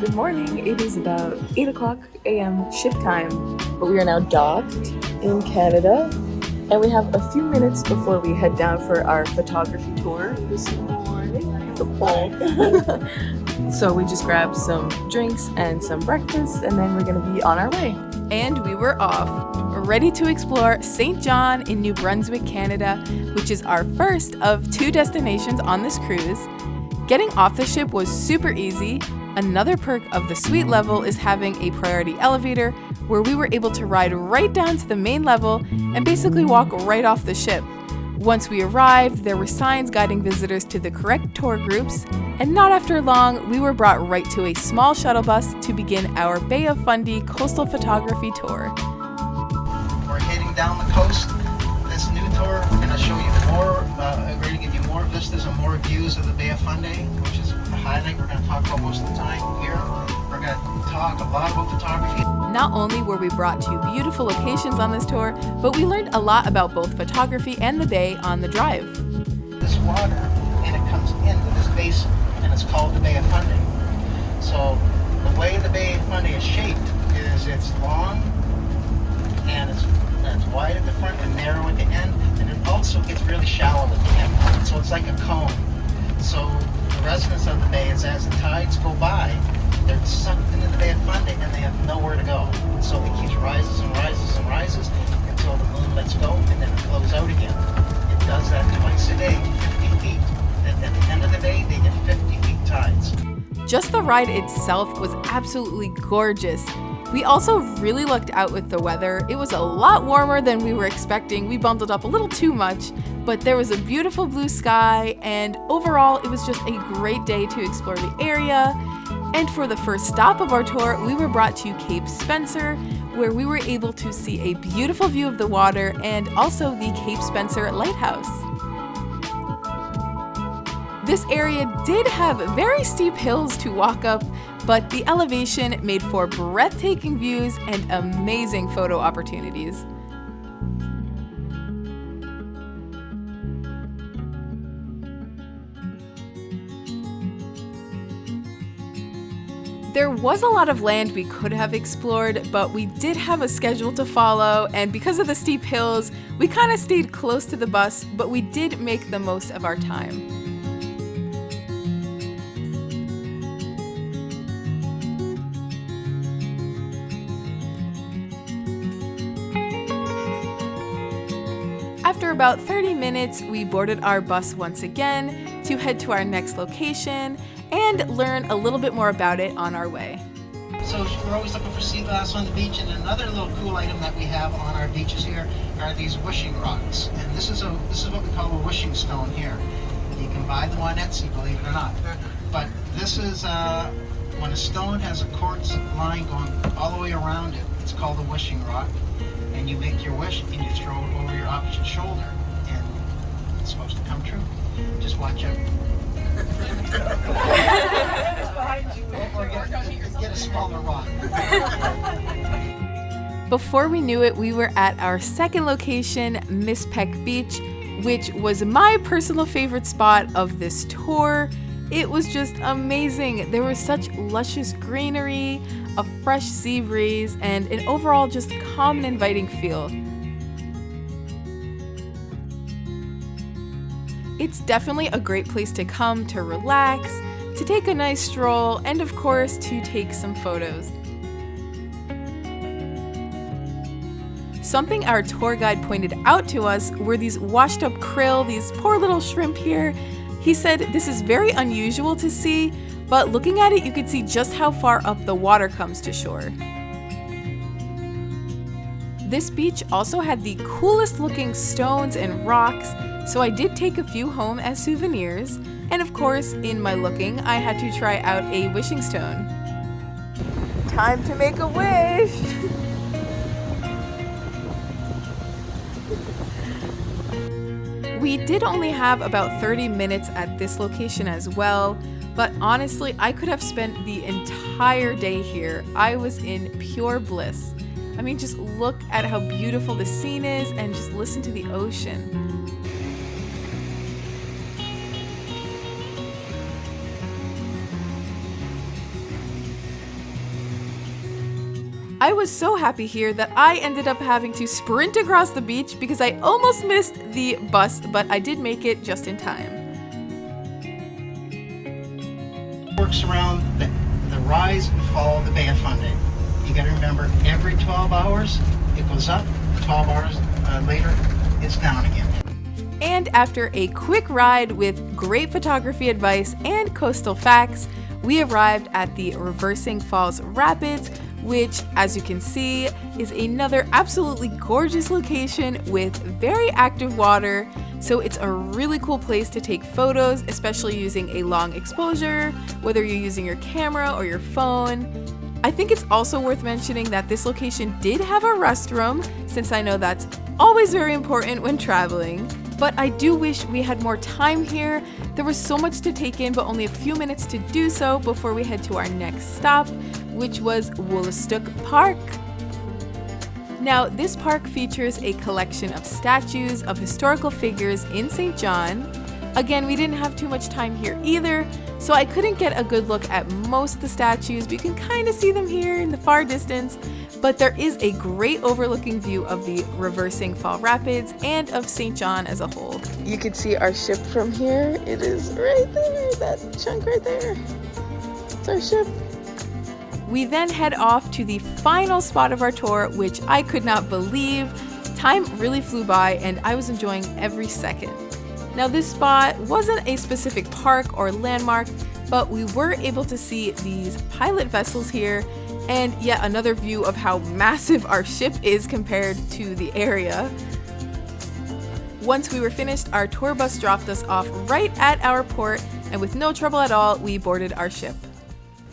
Good morning. It is about 8 o'clock a.m. ship time, but we are now docked in Canada, and we have a few minutes before we head down for our photography tour this morning. So we just grabbed some drinks and some breakfast, and then we're going to be on our way. And we were off, ready to explore St. John in New Brunswick, Canada, which is our first of 2 destinations on this cruise. Getting off the ship was super easy. Another perk of the suite level is having a priority elevator where we were able to ride right down to the main level and basically walk right off the ship. Once we arrived, there were signs guiding visitors to the correct tour groups, and not after long, we were brought right to a small shuttle bus to begin our Bay of Fundy coastal photography tour. We're heading down the coast. This new tour, we're going to show you more, we're going to give you more vistas and more views of the Bay of Fundy, which is the highlight we're going to talk about most of the time here. We're going to talk a lot about photography. Not only were we brought to beautiful locations on this tour, but we learned a lot about both photography and the bay on the drive. This water, and it comes into this basin, and it's called the Bay of Fundy. So the way the Bay of Fundy is shaped is it's long, and it's wide at the front and narrow at the end, and it also gets really shallow at the end. So it's like a cone. So the residents of the bay, is as the tides go by, they're sucked into the Bay of Fundy and they have nowhere to go. So it keeps rises and rises and rises until the moon lets go and then it flows out again. It does that twice a day, 50 feet. And at the end of the day, they get 50 feet tides. Just the ride itself was absolutely gorgeous. We also really lucked out with the weather. It was a lot warmer than we were expecting. We bundled up a little too much, but there was a beautiful blue sky, and overall it was just a great day to explore the area. And for the first stop of our tour, we were brought to Cape Spencer, where we were able to see a beautiful view of the water and also the Cape Spencer Lighthouse. This area did have very steep hills to walk up, but the elevation made for breathtaking views and amazing photo opportunities. There was a lot of land we could have explored, but we did have a schedule to follow, and because of the steep hills, we kind of stayed close to the bus, but we did make the most of our time. After about 30 minutes, we boarded our bus once again to head to our next location and learn a little bit more about it on our way. So we're always looking for sea glass on the beach, and another little cool item that we have on our beaches here are these wishing rocks. And this is what we call a wishing stone here. You can buy them on Etsy, believe it or not. But this is when a stone has a quartz line going all the way around it. It's called a wishing rock. And you make your wish and you throw it over your opposite shoulder, and it's supposed to come true. Just watch out. Or get a smaller rock. Before we knew it, we were at our second location, Mispec Beach, which was my personal favorite spot of this tour. It was just amazing. There was such luscious greenery, a fresh sea breeze, and an overall just calm and inviting feel. It's definitely a great place to come to relax, to take a nice stroll, and of course to take some photos. Something our tour guide pointed out to us were these washed up krill, these poor little shrimp here. He said this is very unusual to see, but looking at it, you could see just how far up the water comes to shore. This beach also had the coolest looking stones and rocks, so I did take a few home as souvenirs. And of course, in my looking, I had to try out a wishing stone. Time to make a wish! We did only have about 30 minutes at this location as well, but honestly, I could have spent the entire day here. I was in pure bliss. I mean, just look at how beautiful the scene is and just listen to the ocean. I was so happy here that I ended up having to sprint across the beach because I almost missed the bus, but I did make it just in time. Works around the rise and fall of the Bay of Fundy. You got to remember, every 12 hours it goes up, 12 hours later it's down again. And after a quick ride with great photography advice and coastal facts, we arrived at the Reversing Falls Rapids, which, as you can see, is another absolutely gorgeous location with very active water. So it's a really cool place to take photos, especially using a long exposure, whether you're using your camera or your phone. I think it's also worth mentioning that this location did have a restroom, since I know that's always very important when traveling. But I do wish we had more time here. There was so much to take in, but only a few minutes to do so before we head to our next stop, which was Wolastoq Park. Now, this park features a collection of statues of historical figures in St. John. Again, we didn't have too much time here either, so I couldn't get a good look at most of the statues, but you can kind of see them here in the far distance. But there is a great overlooking view of the Reversing Fall Rapids and of St. John as a whole. You can see our ship from here. It is right there, that chunk right there. It's our ship. We then head off to the final spot of our tour, which I could not believe. Time really flew by and I was enjoying every second. Now, this spot wasn't a specific park or landmark, but we were able to see these pilot vessels here and yet another view of how massive our ship is compared to the area. Once we were finished, our tour bus dropped us off right at our port, and with no trouble at all, we boarded our ship.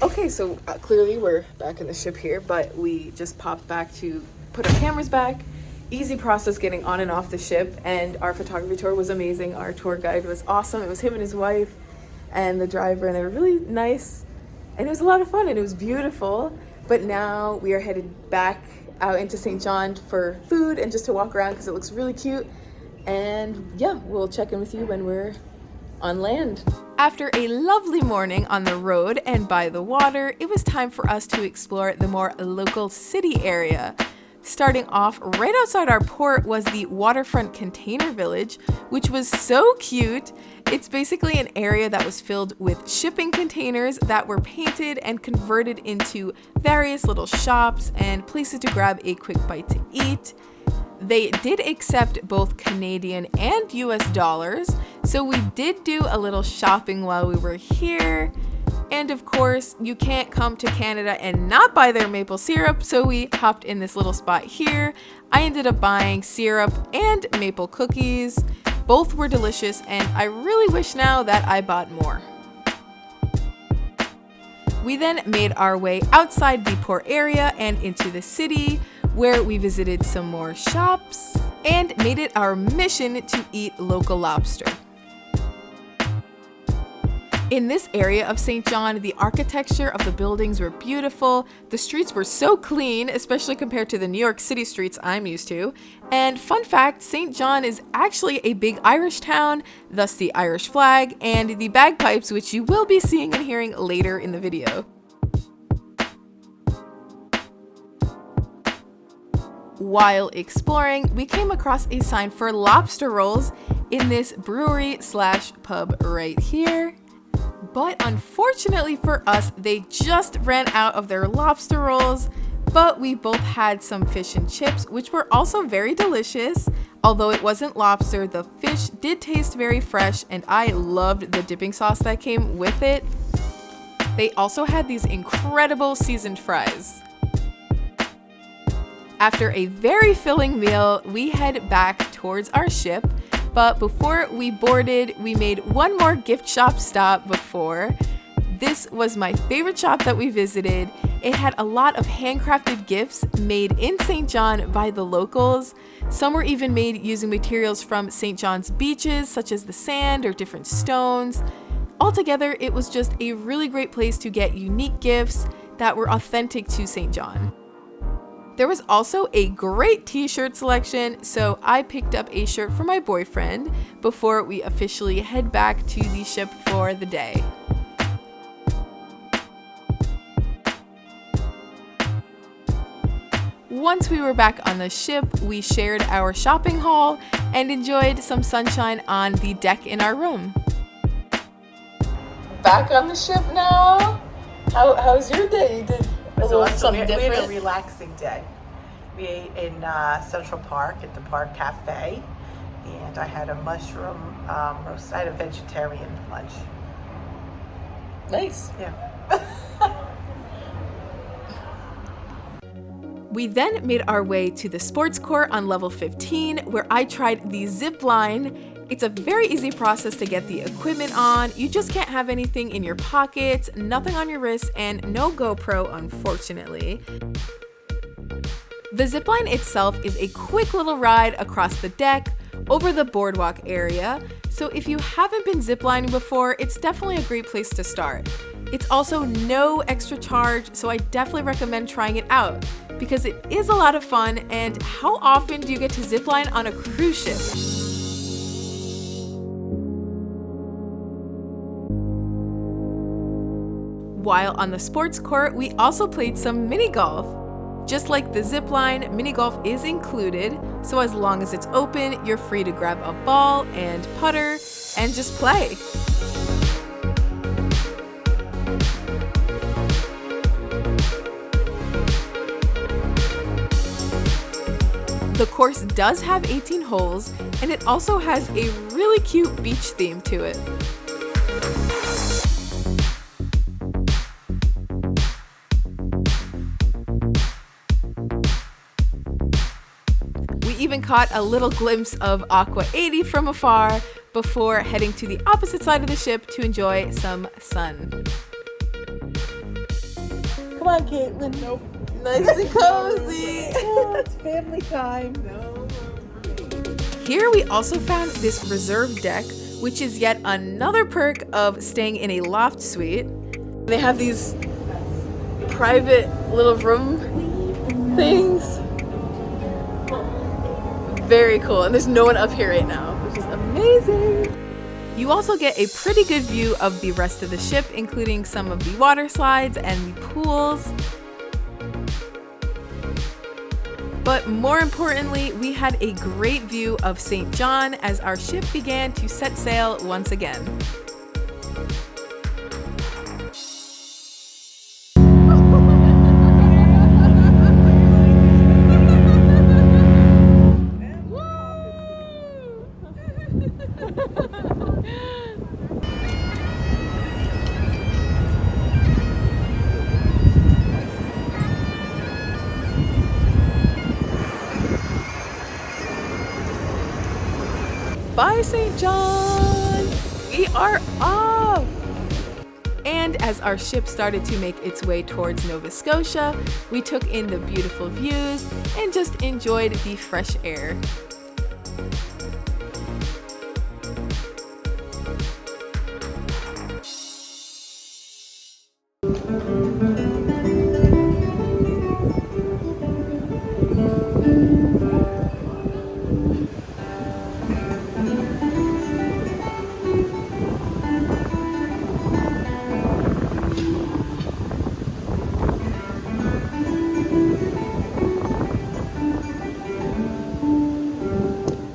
Okay, so clearly we're back in the ship here, but we just popped back to put our cameras back. Easy process getting on and off the ship, and our photography tour was amazing. Our tour guide was awesome. It was him and his wife and the driver, and they were really nice, and it was a lot of fun, and it was beautiful. But now we are headed back out into St. John for food and just to walk around because it looks really cute. And yeah, we'll check in with you when we're on land. After a lovely morning on the road and by the water, it was time for us to explore the more local city area. Starting off right outside our port was the waterfront container village, which was so cute. It's basically an area that was filled with shipping containers that were painted and converted into various little shops and places to grab a quick bite to eat. They did accept both Canadian and US dollars, so we did do a little shopping while we were here. And of course, you can't come to Canada and not buy their maple syrup, so we hopped in this little spot here. I ended up buying syrup and maple cookies. Both were delicious, and I really wish now that I bought more. We then made our way outside the port area and into the city, where we visited some more shops and made it our mission to eat local lobster. In this area of St. John, the architecture of the buildings were beautiful. The streets were so clean, especially compared to the New York City streets I'm used to. And fun fact, St. John is actually a big Irish town, thus the Irish flag and the bagpipes, which you will be seeing and hearing later in the video. While exploring, we came across a sign for lobster rolls in this brewery/pub right here. But unfortunately for us, they just ran out of their lobster rolls, but we both had some fish and chips, which were also very delicious. Although it wasn't lobster, the fish did taste very fresh, and I loved the dipping sauce that came with it. They also had these incredible seasoned fries. After a very filling meal, we head back towards our ship. But before we boarded, we made one more gift shop stop before. This was my favorite shop that we visited. It had a lot of handcrafted gifts made in St. John by the locals. Some were even made using materials from St. John's beaches, such as the sand or different stones. Altogether, it was just a really great place to get unique gifts that were authentic to St. John. There was also a great t-shirt selection, so I picked up a shirt for my boyfriend before we officially head back to the ship for the day. Once we were back on the ship, we shared our shopping haul and enjoyed some sunshine on the deck in our room. Back on the ship now. How's your day? You did a little Awesome. something We had a different. relaxing day. We ate in Central Park at the Park Cafe, and I had a mushroom roast. I had a vegetarian lunch. Nice. Yeah. We then made our way to the sports court on level 15, where I tried the zip line. It's a very easy process to get the equipment on. You just can't have anything in your pockets, nothing on your wrists, and no GoPro, unfortunately. The zip line itself is a quick little ride across the deck, over the boardwalk area, so if you haven't been ziplining before, it's definitely a great place to start. It's also no extra charge, so I definitely recommend trying it out, because it is a lot of fun, and how often do you get to zipline on a cruise ship? While on the sports court, we also played some mini golf. Just like the zip line, mini golf is included, so as long as it's open, you're free to grab a ball and putter and just play. The course does have 18 holes, and it also has a really cute beach theme to it. We even caught a little glimpse of Aqua 80 from afar before heading to the opposite side of the ship to enjoy some sun. Come on, Caitlin. Nope. Nice and cozy. It's family time. Here we also found this reserve deck, which is yet another perk of staying in a loft suite. They have these private little room things. Very cool. And there's no one up here right now, which is amazing. You also get a pretty good view of the rest of the ship, including some of the water slides and the pools. But more importantly, we had a great view of St. John as our ship began to set sail once again. Bye, St. John! We are off! And as our ship started to make its way towards Nova Scotia, we took in the beautiful views and just enjoyed the fresh air.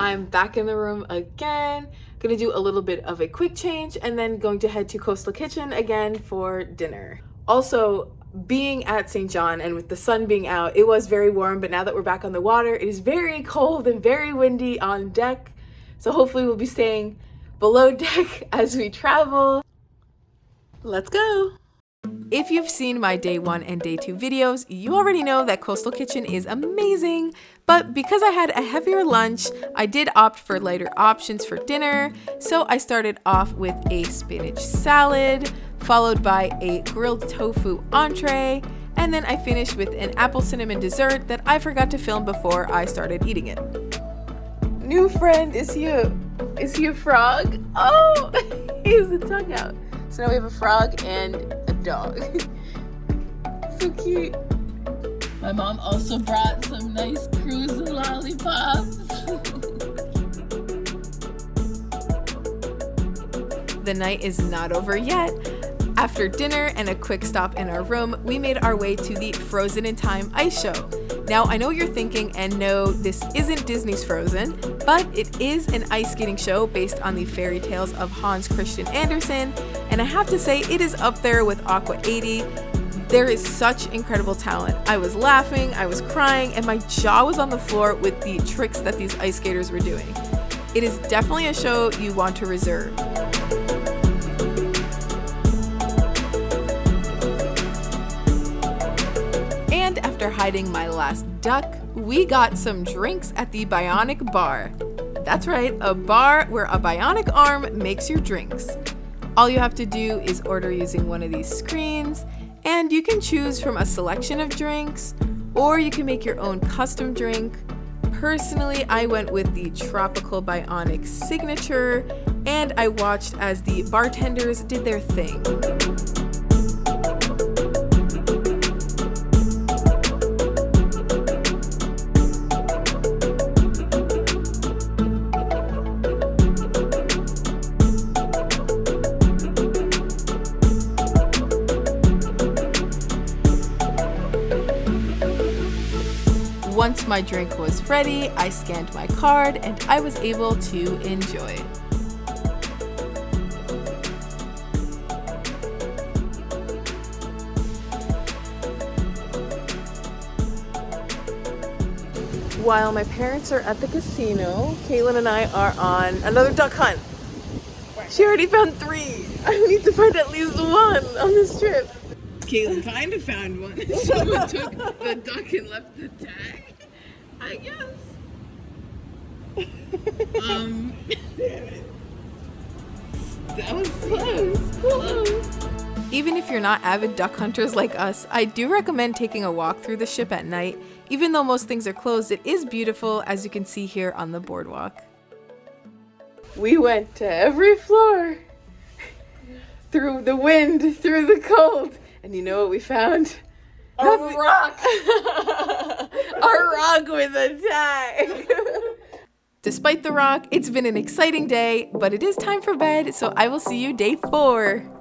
I'm back in the room again. Gonna do a little bit of a quick change and then going to head to Coastal Kitchen again for dinner. Also, being at St. John and with the sun being out, it was very warm, but now that we're back on the water, it is very cold and very windy on deck. So hopefully we'll be staying below deck as we travel. Let's go. If you've seen my day 1 and day 2 videos, you already know that Coastal Kitchen is amazing, but because I had a heavier lunch, I did opt for lighter options for dinner. So I started off with a spinach salad, followed by a grilled tofu entree, and then I finished with an apple cinnamon dessert that I forgot to film before I started eating it. New friend, is he a frog? Oh, he has the tongue out. So now we have a frog and a dog. So cute. My mom also brought some nice cruise lollipops. The night is not over yet. After dinner and a quick stop in our room, we made our way to the Frozen in Time ice show. Now, I know what you're thinking, and no, this isn't Disney's Frozen, but it is an ice skating show based on the fairy tales of Hans Christian Andersen, and I have to say it is up there with Aqua 80. There is such incredible talent. I was laughing, I was crying, and my jaw was on the floor with the tricks that these ice skaters were doing. It is definitely a show you want to reserve. And after hiding my last duck, we got some drinks at the Bionic Bar. That's right, a bar where a bionic arm makes your drinks. All you have to do is order using one of these screens, and you can choose from a selection of drinks, or you can make your own custom drink. Personally, I went with the Tropical Bionic Signature, and I watched as the bartenders did their thing. Once my drink was ready, I scanned my card and I was able to enjoy. While my parents are at the casino, Caitlin and I are on another duck hunt. She already found 3. I need to find at least 1 on this trip. Caitlin kind of found one. Someone took the duck and left the tag, I guess. Damn it. That was close. Even if you're not avid duck hunters like us, I do recommend taking a walk through the ship at night. Even though most things are closed, it is beautiful, as you can see here on the boardwalk. We went to every floor, through the wind, through the cold, and you know what we found? A rock! A rock with a tag! Despite the rock, it's been an exciting day, but it is time for bed, so I will see you day 4.